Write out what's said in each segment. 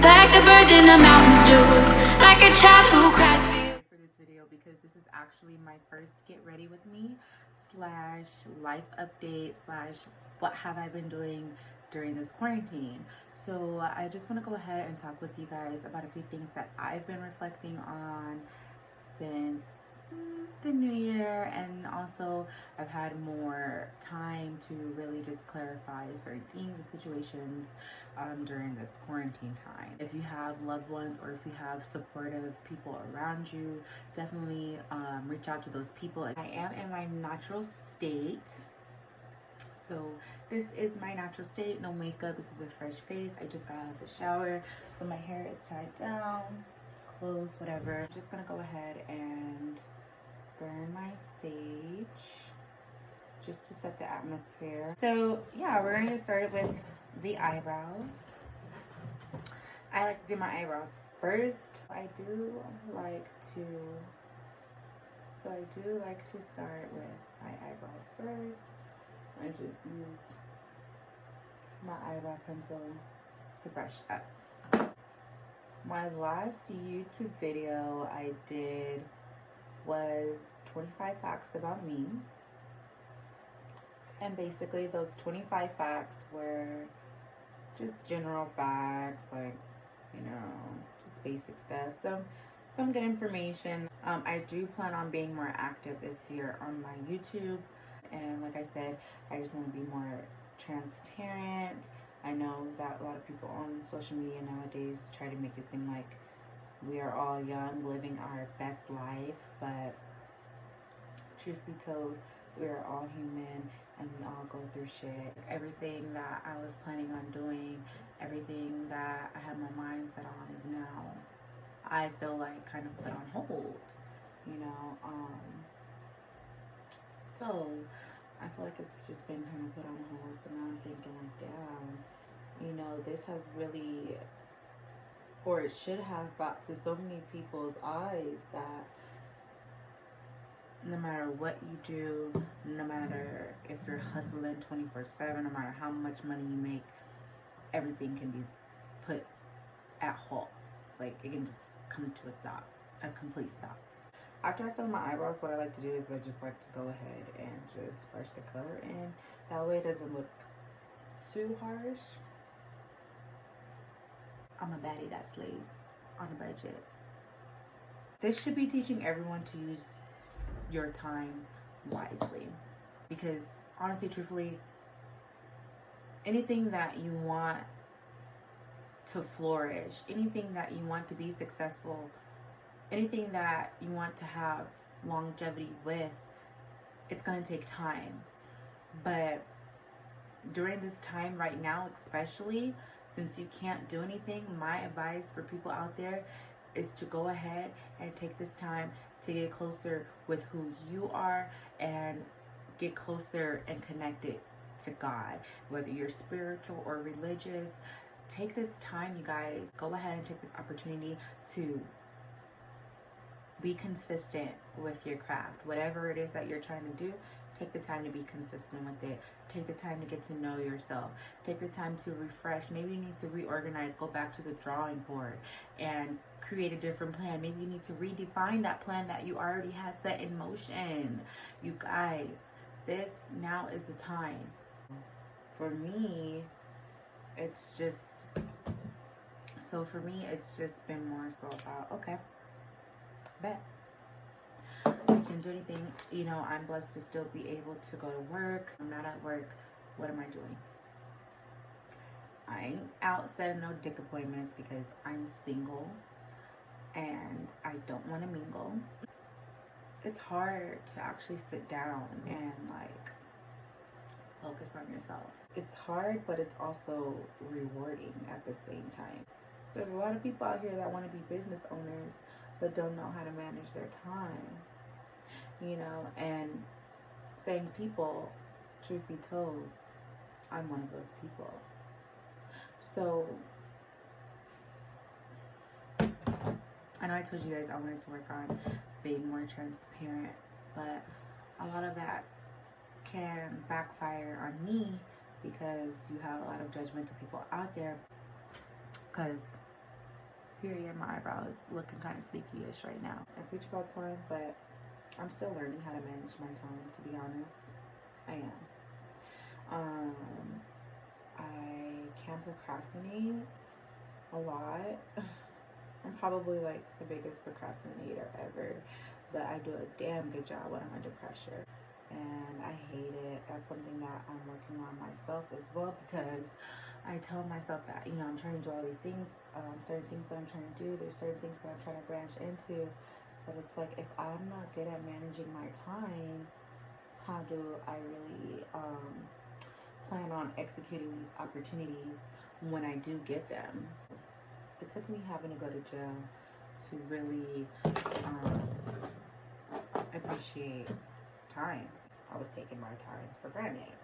like the birds in the mountains do, like a child who cries for you. For this video, because this is actually my first get ready with me slash life update slash what have I been doing during this quarantine. So I just want to go ahead and talk with you guys about a few things that I've been reflecting on since the new year, and also I've had more time to really just clarify certain things and situations during this quarantine time. If you have loved ones or if you have supportive people around you, definitely reach out to those people. I am in my natural state, so this is my natural state. No makeup. This is a fresh face. I just got out of the shower, so my hair is tied down, clothes, whatever. I'm just gonna go ahead and burn my sage just to set the atmosphere. So yeah, we're gonna get started with the eyebrows. I like to do my eyebrows first. I do like to start with my eyebrows first. I just use my eyebrow pencil to brush up. My last YouTube video I did was 25 facts about me. And basically those 25 facts were just general facts, like, you know, just basic stuff. So some good information. I do plan on being more active this year on my YouTube. And like I said, I just want to be more transparent. I know that a lot of people on social media nowadays try to make it seem like we are all young, living our best life, but truth be told, we are all human and we all go through shit. Everything that I was planning on doing, everything that I had my mind set on is now, I feel like, kind of put on hold, you know. So I feel like it's just been kind of put on hold. So now I'm thinking like, damn, you know, this has really, or it should have, brought to so many people's eyes that no matter what you do, no matter if you're hustling 24/7, no matter how much money you make, everything can be put at halt. Like, it can just come to a stop, a complete stop. After I fill my eyebrows, what I like to do is I just like to go ahead and just brush the color in. That way it doesn't look too harsh. I'm a baddie that slays on a budget. This should be teaching everyone to use your time wisely, because honestly, truthfully, anything that you want to flourish, anything that you want to be successful, anything that you want to have longevity with, it's going to take time. But during this time right now, especially since you can't do anything, my advice for people out there is to go ahead and take this time to get closer with who you are and get closer and connected to God. Whether you're spiritual or religious, take this time, you guys. Go ahead and take this opportunity to be consistent with your craft. Whatever it is that you're trying to do, take the time to be consistent with it. Take the time to get to know yourself. Take the time to refresh. Maybe you need to reorganize, go back to the drawing board and create a different plan. Maybe you need to redefine that plan that you already had set in motion. You guys, this now is the time. For me, it's just been more so about, okay, bet I can do anything. You know, I'm blessed to still be able to go to work. I'm not at work. What am I doing? I ain't out setting no dick appointments because I'm single and I don't want to mingle. It's hard to actually sit down and like focus on yourself. It's hard, but it's also rewarding at the same time. There's a lot of people out here that want to be business owners but don't know how to manage their time, you know. And saying people, truth be told, I'm one of those people. So I know I told you guys I wanted to work on being more transparent, but a lot of that can backfire on me because you have a lot of judgmental people out there. Because Period. My eyebrows looking kind of fleeky-ish right now. I preach about time, but I'm still learning how to manage my time, to be honest. I am. I can procrastinate a lot. I'm probably like the biggest procrastinator ever, but I do a damn good job when I'm under pressure. And I hate it. That's something that I'm working on myself as well, because I tell myself that, you know, I'm trying to do all these things, certain things that I'm trying to do. There's certain things that I'm trying to branch into. But it's like, if I'm not good at managing my time, how do I really plan on executing these opportunities when I do get them? It took me having to go to jail to really appreciate time. I was taking my time for granted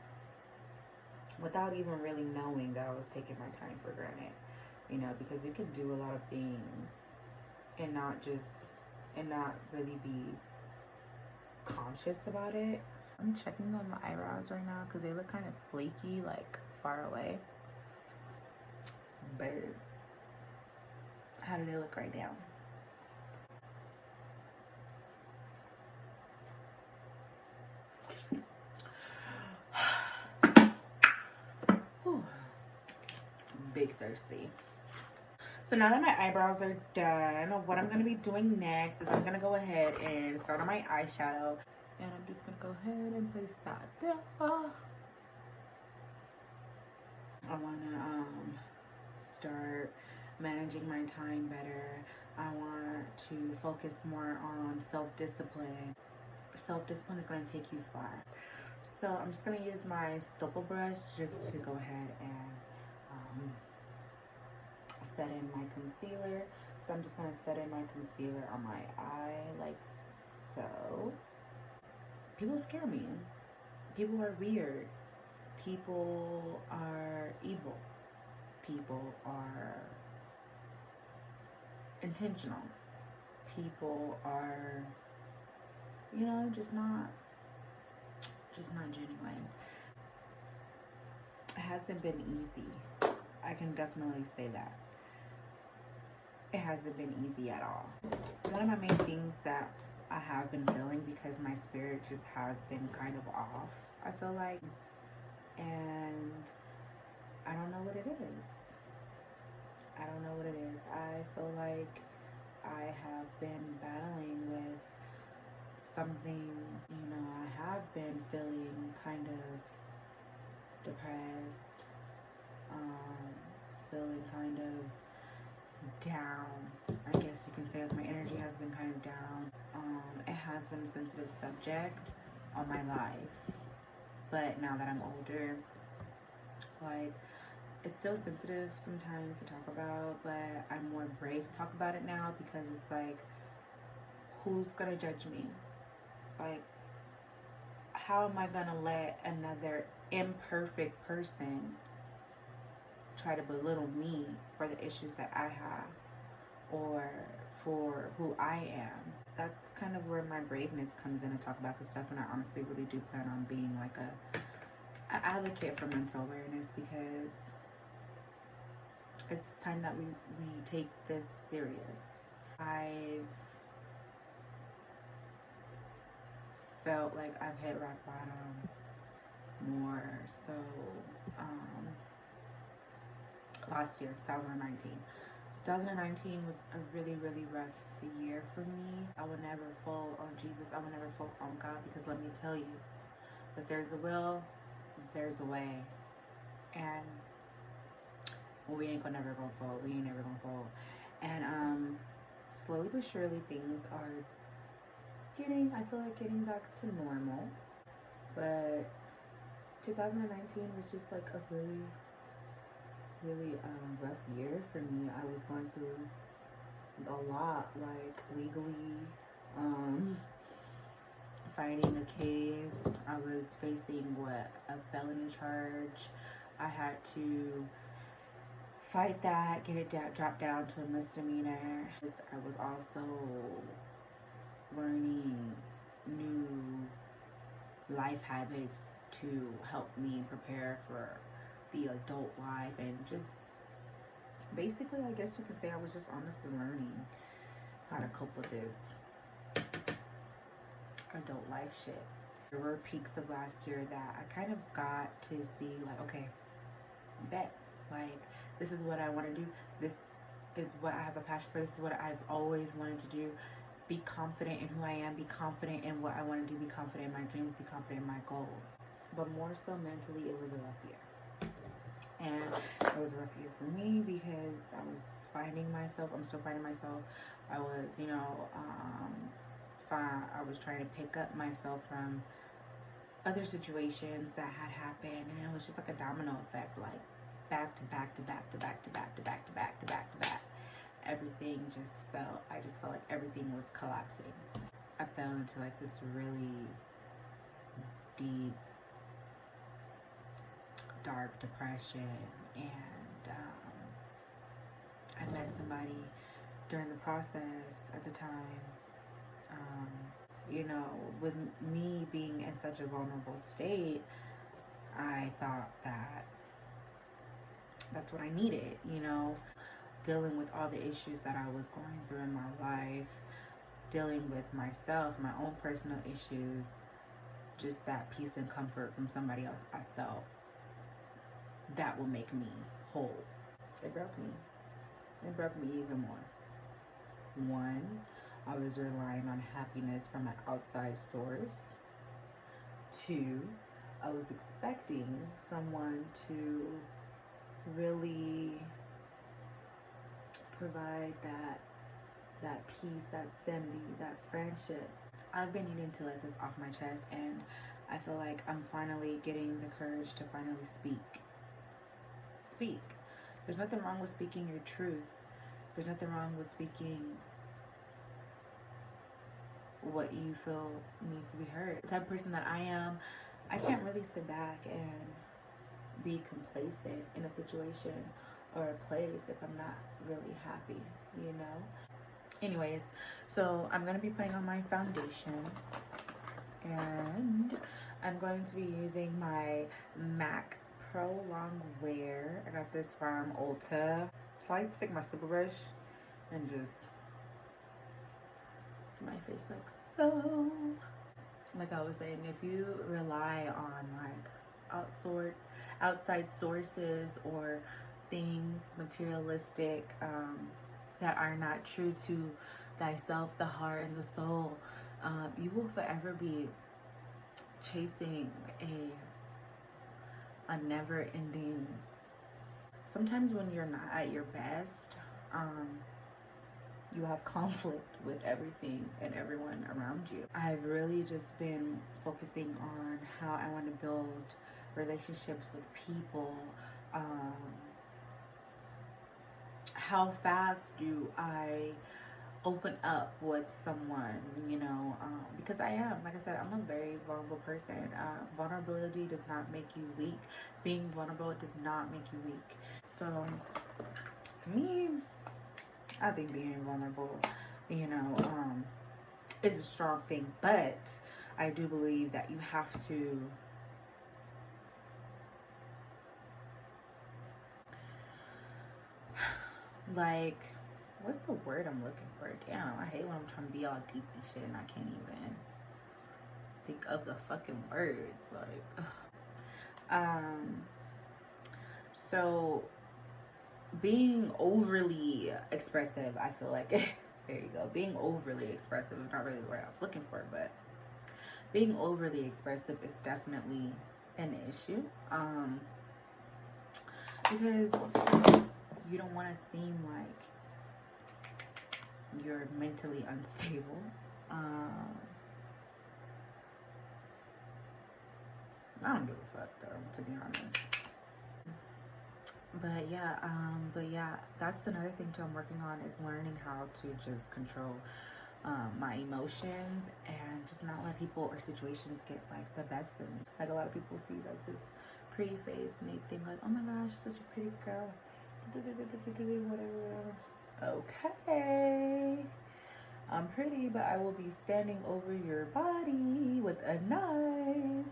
without even really knowing that I was taking my time for granted, you know, because we can do a lot of things and not really be conscious about it. I'm checking on my eyebrows right now because they look kind of flaky, like far away. But how do they look right now? Big thirsty. So now that my eyebrows are done, what I'm going to be doing next is I'm going to go ahead and start on my eyeshadow. And I'm just going to go ahead and place that there. I want to start managing my time better. I want to focus more on self-discipline. Self-discipline is going to take you far. So I'm just going to use my stipple brush just to go ahead and set in my concealer. So I'm just going to set in my concealer on my eye like so. People scare me. People are weird. People are evil. People are intentional. People are, you know, just not genuine. It hasn't been easy. I can definitely say that. It hasn't been easy at all. One of my main things that I have been feeling, because my spirit just has been kind of off, I feel like, and I don't know what it is. I don't know what it is. I feel like I have been battling with something, you know. I have been feeling kind of depressed, feeling kind of down, I guess you can say. Like, my energy has been kind of down. It has been a sensitive subject on my life, but now that I'm older, like, it's still sensitive sometimes to talk about, but I'm more brave to talk about it now, because it's like, who's gonna judge me? Like, how am I gonna let another imperfect person try to belittle me for the issues that I have, or for who I am? That's kind of where my braveness comes in to talk about this stuff, and I honestly really do plan on being like an advocate for mental awareness, because it's time that we take this serious. I've felt like I've hit rock bottom more so last year, 2019. 2019 was a really, really rough year for me. I would never fall on Jesus. I would never fall on God, because let me tell you, if there's a will, there's a way. And we ain't gonna never gonna fall. We ain't never gonna fall. And slowly but surely things are I feel like getting back to normal. But 2019 was just like a really, really rough year for me. I was going through a lot, like legally, fighting a case. I was facing a felony charge. I had to fight that, get it dropped down to a misdemeanor. I was also learning new life habits to help me prepare for the adult life, and just basically, I guess you could say I was just honestly learning how to cope with this adult life shit. There were peaks of last year that I kind of got to see, like, okay, bet, like, this is what I want to do. This is what I have a passion for. This is what I've always wanted to do. Be confident in who I am. Be confident in what I want to do. Be confident in my dreams. Be confident in my goals. But more so mentally, it was a rough year. And it was a rough year for me because I was finding myself. I'm still finding myself. I was, I was trying to pick up myself from other situations that had happened, and it was just like a domino effect, like back to back to back to back to back to back to back to back to back. Everything just felt, I just felt like everything was collapsing. I fell into like this really deep, dark depression, and I met somebody during the process at the time. With me being in such a vulnerable state, I thought that that's what I needed, dealing with all the issues that I was going through in my life, dealing with myself, my own personal issues, just that peace and comfort from somebody else, I felt that would make me whole. It broke me. It broke me even more. One, I was relying on happiness from an outside source. Two, I was expecting someone to really provide that peace, that sanity, that friendship. I've been needing to let this off my chest, and I feel like I'm finally getting the courage to finally speak. There's nothing wrong with speaking your truth. There's nothing wrong with speaking what you feel needs to be heard. The type of person that I am, I can't really sit back and be complacent in a situation or a place if I'm not really happy, Anyways, so I'm going to be putting on my foundation, and I'm going to be using my MAC Pro Long Wear. I got this from Ulta. So I take my stipple brush and just, my face looks so, like I was saying, if you rely on like outside sources or things, materialistic, that are not true to thyself, the heart and the soul, you will forever be chasing a never-ending. Sometimes when you're not at your best, you have conflict with everything and everyone around you. I've really just been focusing on how I want to build relationships with people. How fast do I open up with someone, because I am, like I said, I'm a very vulnerable person. Vulnerability does not make you weak. Being vulnerable does not make you weak. So to me, I think being vulnerable, is a strong thing, but I do believe that you have to like, what's the word I'm looking for? Damn, I hate when I'm trying to be all deep and shit and I can't even think of the fucking words. Like, so being overly expressive, I feel like, there you go. Being overly expressive is not really the word I was looking for, but being overly expressive is definitely an issue. Because you don't want to seem like you're mentally unstable. I don't give a fuck though, to be honest. But yeah, that's another thing too I'm working on, is learning how to just control my emotions and just not let people or situations get like the best of me. Like, a lot of people see like this pretty face and they think like, oh my gosh, such a pretty girl, whatever. Okay, I'm pretty, but I will be standing over your body with a knife.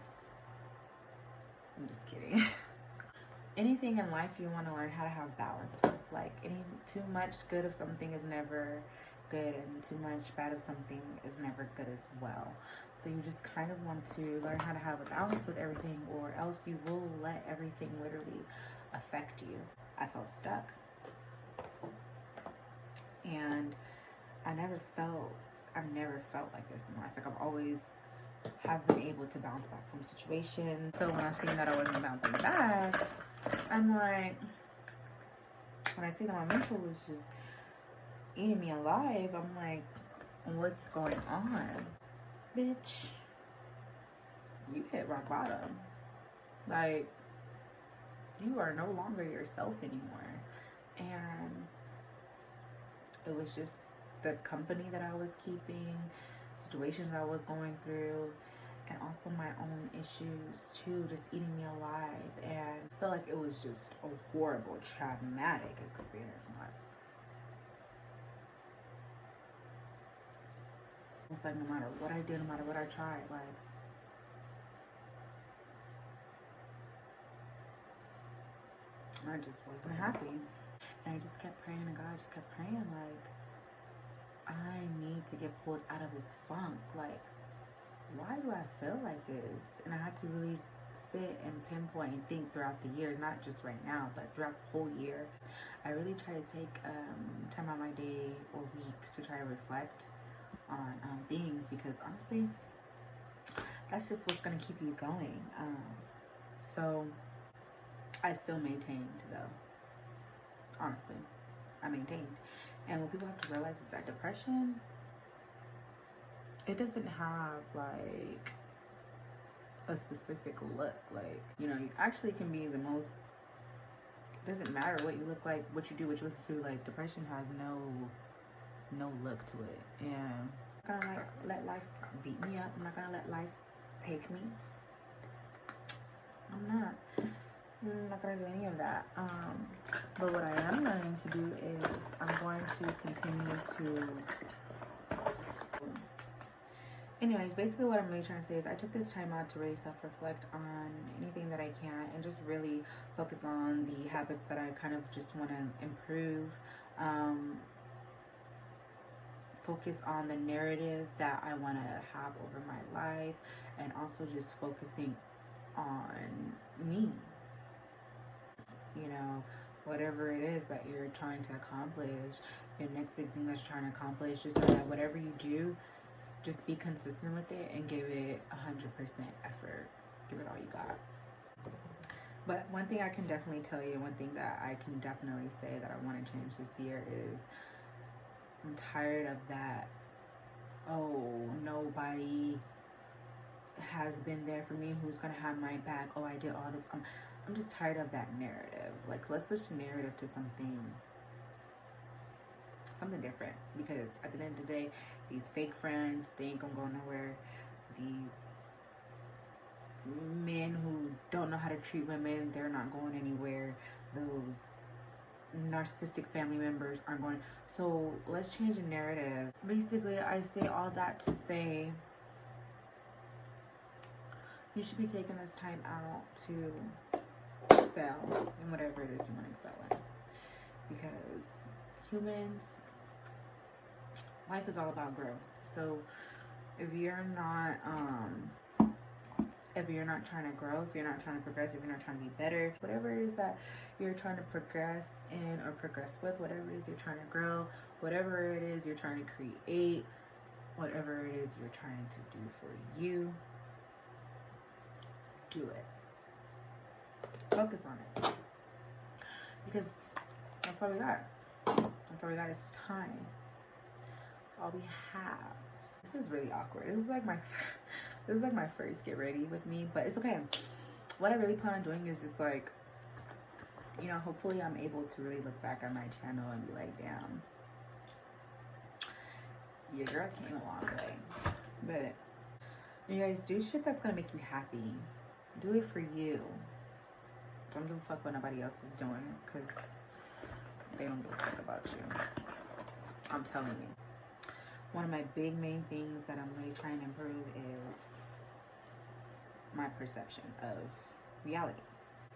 I'm just kidding. anything in life you want to learn how to have balance with. Like, too much good of something is never good, and too much bad of something is never good as well. So you just kind of want to learn how to have a balance with everything, or else you will let everything literally affect you. I felt stuck, and I've never felt like this in life. Like, I've always have been able to bounce back from situations. So when I seen that I wasn't bouncing back, I'm like, when I see that my mental was just eating me alive, I'm like, what's going on? Bitch, you hit rock bottom. Like, you are no longer yourself anymore. And it was just the company that I was keeping, situations I was going through, and also my own issues too, just eating me alive. And I feel like it was just a horrible, traumatic experience in life. It's like, no matter what I did, no matter what I tried, like, I just wasn't happy. And I just kept praying to God, just kept praying, like, I need to get pulled out of this funk. Like, why do I feel like this? And I had to really sit and pinpoint and think throughout the years, not just right now, but throughout the whole year. I really try to take time out my day or week to try to reflect on things, because honestly, that's just what's going to keep you going. So I still maintained, though. Honestly, I maintained. And what people have to realize is that depression, it doesn't have like a specific look. Like, you know, you actually can be the most, it doesn't matter what you look like, what you do, what you listen to. Like, depression has no look to it. And I'm not gonna like let life beat me up. I'm not gonna let life take me. I'm not gonna do any of that. But what I am going to do is I'm going to continue to. Anyways, basically what I'm really trying to say is I took this time out to really self-reflect on anything that I can, and just really focus on the habits that I kind of just want to improve. Focus on the narrative that I want to have over my life, and also just focusing on me. You know, whatever it is that you're trying to accomplish, your next big thing that you're trying to accomplish, just so that whatever you do, just be consistent with it and give it 100% effort. Give it all you got. But one thing I can definitely tell you, one thing that I can definitely say that I want to change this year is I'm tired of that, oh, nobody has been there for me, who's going to have my back, oh, I did all this. I'm just tired of that narrative. Like, let's switch the narrative to something different, because at the end of the day, these fake friends, they ain't gonna go nowhere. These men who don't know how to treat women, they're not going anywhere. Those narcissistic family members aren't going. So let's change the narrative. Basically, I say all that to say you should be taking this time out to excel in whatever it is you want to excel in, because humans, life is all about growth. So if you're not trying to grow, if you're not trying to progress, if you're not trying to be better, whatever it is that you're trying to progress in or progress with, whatever it is you're trying to grow, whatever it is you're trying to create, whatever it is you're trying to do for you, do it. Focus on it, because that's all we got. That's all we got is time. That's all we have. This is really awkward. This is like my first get ready with me, but it's okay. What I really plan on doing is just like, you know, hopefully I'm able to really look back at my channel and be like, damn, your girl came a long way. But you guys, do shit that's gonna make you happy. Do it for you. Don't give a fuck what nobody else is doing, because they don't give a fuck about you. I'm telling you. One of my big main things that I'm really trying to improve is my perception of reality.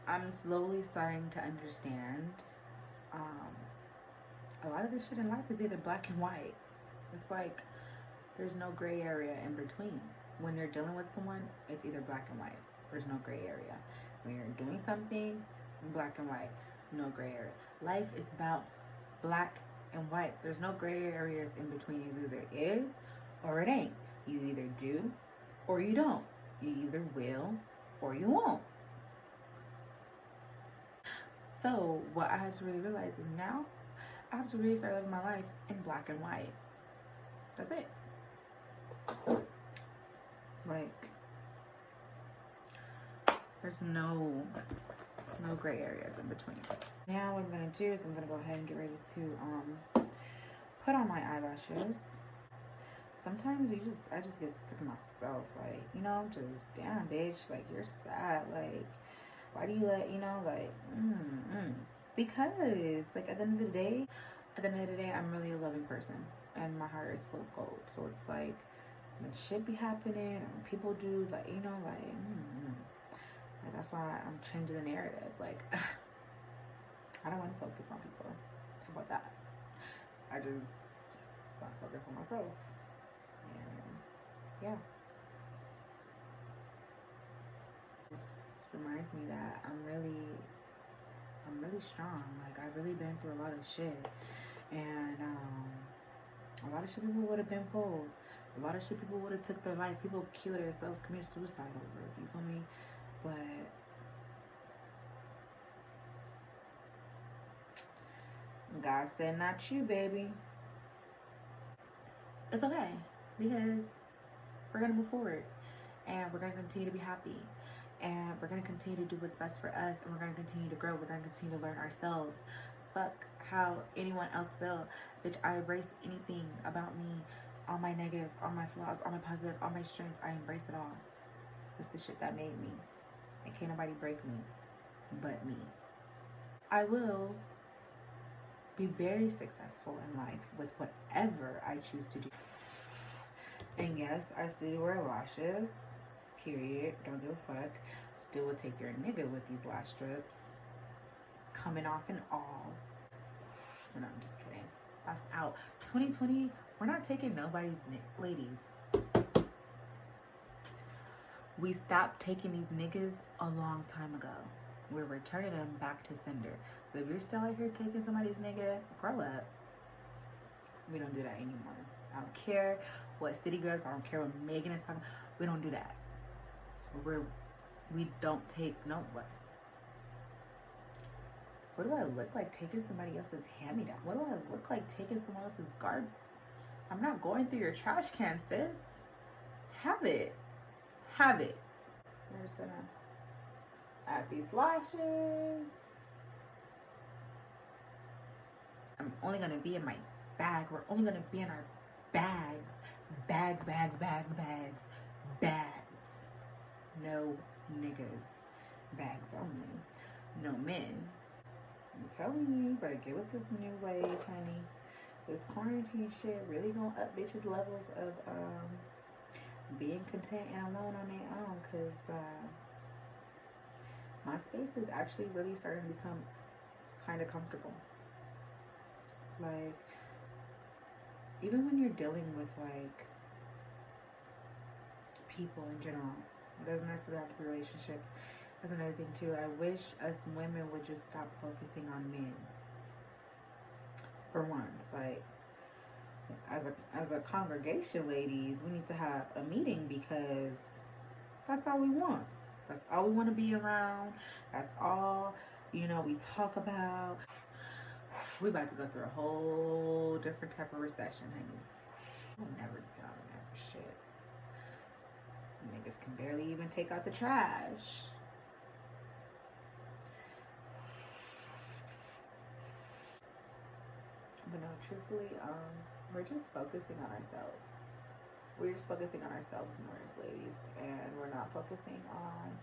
I'm slowly starting to understand a lot of this shit in life is either black and white. It's like there's no gray area in between. When you're dealing with someone, it's either black and white. There's no gray area. When you're doing something, black and white, no gray area. Life is about black and white. There's no gray areas in between. Either there is or it ain't. You either do or you don't. You either will or you won't. So what I had to really realize is now I have to really start living my life in black and white. That's it. Like, there's no gray areas in between. Now what I'm gonna do is I'm gonna go ahead and get ready to put on my eyelashes. Sometimes I just get sick of myself. Like, you know, I'm just, damn, bitch, like, you're sad. Like, why do you let, you know, like, because, like, at the end of the day, I'm really a loving person, and my heart is full of gold. So it's like, when shit be happening, and when people do, like, you know, like, like, that's why I'm changing the narrative. Like, I don't want to focus on people. How about that? I just want to focus on myself. And yeah. This reminds me that I'm really strong. Like, I've really been through a lot of shit. And a lot of shit people would have been fooled. A lot of shit people would have took their life. People kill themselves, commit suicide over it. You feel me? But God said, not you, baby. It's okay, because we're going to move forward, and we're going to continue to be happy, and we're going to continue to do what's best for us, and we're going to continue to grow. We're going to continue to learn ourselves. Fuck how anyone else feel. Bitch, I embrace anything about me, all my negatives, all my flaws, all my positive, all my strengths. I embrace it all. It's the shit that made me, and can't nobody break me but me. I will be very successful in life with whatever I choose to do. And yes, I still wear lashes. Period. Don't give a fuck. Still would take your nigga with these lash strips coming off and all. No, I'm just kidding. That's out. 2020, we're not taking nobody's ladies. We stopped taking these niggas a long time ago. We're returning them back to sender. So if you're still out here taking somebody's nigga, grow up. We don't do that anymore. I don't care what city girls, I don't care what Megan is talking about. We don't do that. We don't take no what. What do I look like taking somebody else's hand-me-down? What do I look like taking someone else's garbage? I'm not going through your trash can, sis. Have it. Have it. I'm just gonna add these lashes. I'm only gonna be in my bag. We're only gonna be in our bags. Bags, bags, bags, bags, bags. No niggas. Bags only. No men. I'm telling you, you better get with this new wave, honey. This quarantine shit really gonna up bitches' levels of being content and alone on their own, because my space is actually really starting to become kind of comfortable. Like, even when you're dealing with, like, people in general, it doesn't necessarily have to be relationships. That's another thing too. I wish us women would just stop focusing on men. For once, like, as a congregation, ladies, we need to have a meeting, because that's all we want. That's all we want to be around. That's all, you know, we talk about. We about to go through a whole different type of recession, honey. We'll never get on that for shit. Some niggas can barely even take out the trash. But no, truthfully, we're just focusing on ourselves. We're just focusing on ourselves more as ladies, and we're not focusing on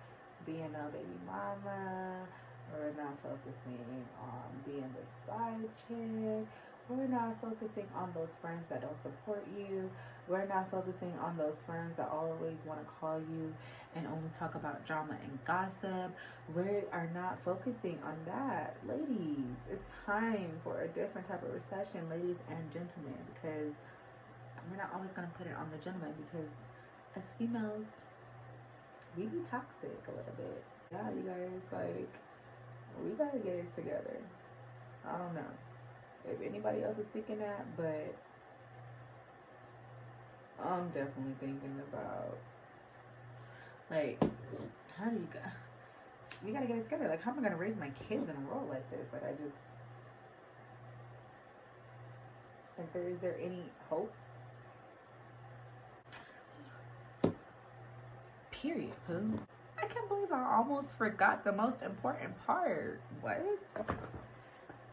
being a baby mama. We're not focusing on being the side chick. We're not focusing on those friends that don't support you. We're not focusing on those friends that always want to call you and only talk about drama and gossip. We are not focusing on that. Ladies, it's time for a different type of recession, ladies and gentlemen, because we're not always going to put it on the gentleman, because as females, we be toxic a little bit. Yeah, you guys, like, we got to get it together. I don't know if anybody else is thinking that, but I'm definitely thinking about, like, how do you go? We gotta get it together. Like, how am I gonna raise my kids in a world like this? Like, I just, like, is there any hope? Period, poo. I can't believe I almost forgot the most important part. What?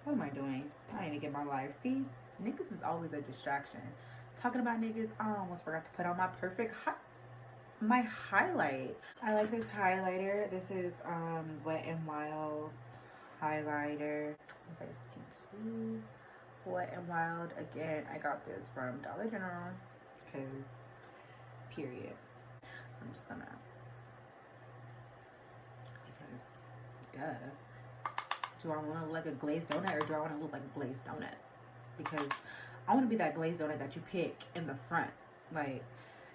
What am I doing? I need to get my life. See, niggas is always a distraction. Talking about niggas, I almost forgot to put on my perfect my highlight. I like this highlighter. This is Wet n Wild's highlighter. You guys can see Wet n Wild. Again, I got this from Dollar General because period. I'm just gonna, because duh. Do I want to look like a glazed donut, or do I want to look like a glazed donut? Because I want to be that glazed donut that you pick in the front. Like,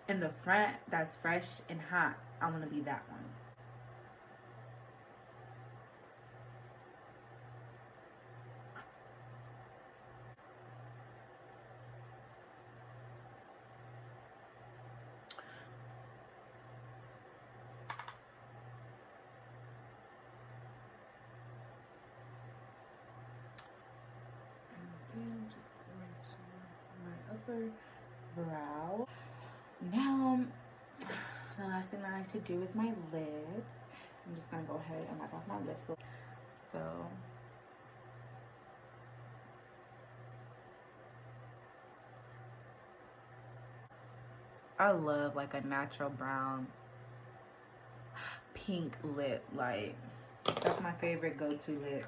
in the front, that's fresh and hot. I want to be that one. And then just going to my upper brow. Now, the last thing I like to do is my lips. I'm just going to go ahead and wipe off my lips. So, I love like a natural brown pink lip. Like, that's my favorite go-to lip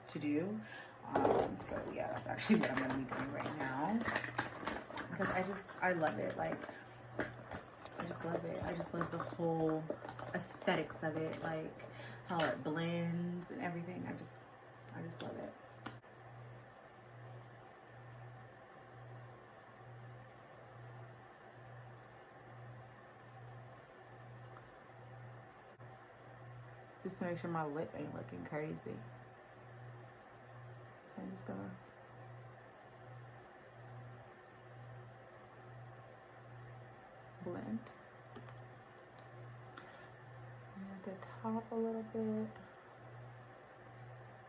to do. So yeah, that's actually what I'm gonna be doing right now, because I love it. Like, I just love it. I just love the whole aesthetics of it, like how it blends and everything. I just love it. Just to make sure my lip ain't looking crazy. So I'm just gonna blend. And at the top a little bit.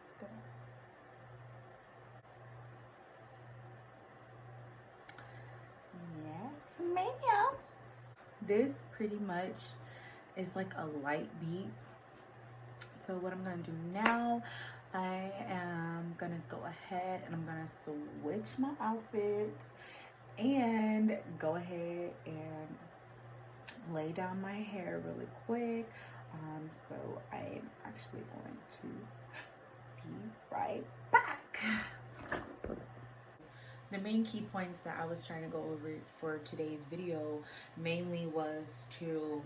Just gonna, yes, ma'am. This pretty much is like a light beat. So what I'm gonna do now, I am gonna go ahead and I'm gonna switch my outfits and go ahead and lay down my hair really quick. So I'm actually going to be right back. The main key points that I was trying to go over for today's video mainly was to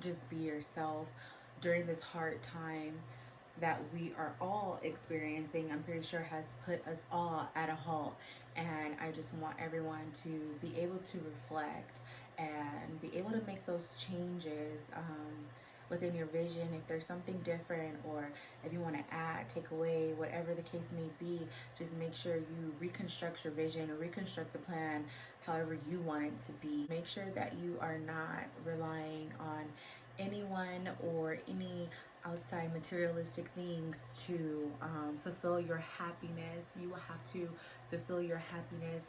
just be yourself during this hard time that we are all experiencing. I'm pretty sure has put us all at a halt, and I just want everyone to be able to reflect and be able to make those changes within your vision. If there's something different, or if you want to add, take away, whatever the case may be, just make sure you reconstruct your vision or reconstruct the plan however you want it to be. Make sure that you are not relying on anyone or any outside materialistic things to fulfill your happiness. You will have to fulfill your happiness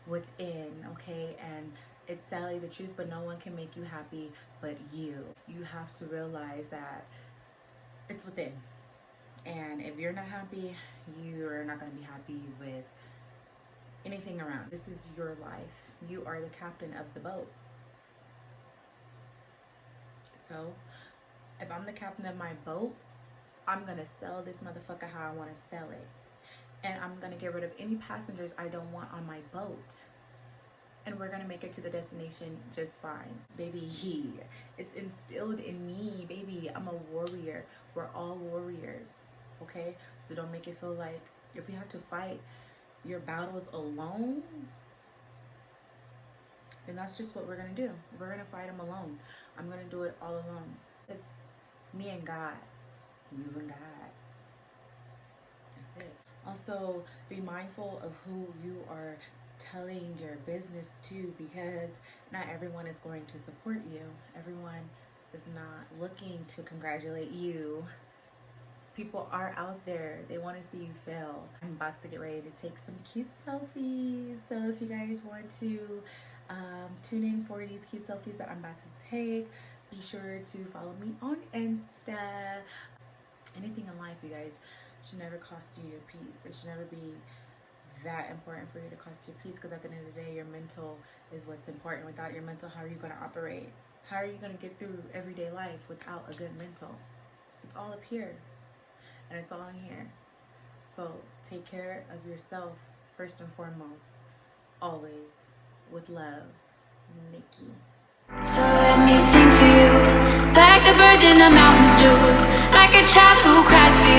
within, okay? And it's sadly the truth, but no one can make you happy but you. You have to realize that it's within. And if you're not happy, you're not going to be happy with anything around. This is your life. You are the captain of the boat. So if I'm the captain of my boat, I'm gonna sell this motherfucker how I want to sell it. And I'm going to get rid of any passengers I don't want on my boat. And we're going to make it to the destination just fine. Baby, it's instilled in me. Baby, I'm a warrior. We're all warriors. Okay? So don't make it feel like if you have to fight your battles alone, then that's just what we're going to do. We're going to fight them alone. I'm going to do it all alone. It's me and God. You and God. That's it. Also, be mindful of who you are telling your business to, because not everyone is going to support you. Everyone is not looking to congratulate you. People are out there. They want to see you fail. I'm about to get ready to take some cute selfies. So if you guys want to tune in for these cute selfies that I'm about to take, be sure to follow me on Insta. Anything in life, you guys, should never cost you your peace. It should never be that important for you to cost your peace, because at the end of the day, your mental is what's important. Without your mental, how are you going to operate? How are you going to get through everyday life without a good mental? It's all up here, and it's all in here. So take care of yourself first and foremost, always, with love. Nikki. So let me sing for you, like the birds in the mountains do, like a child who cries for you.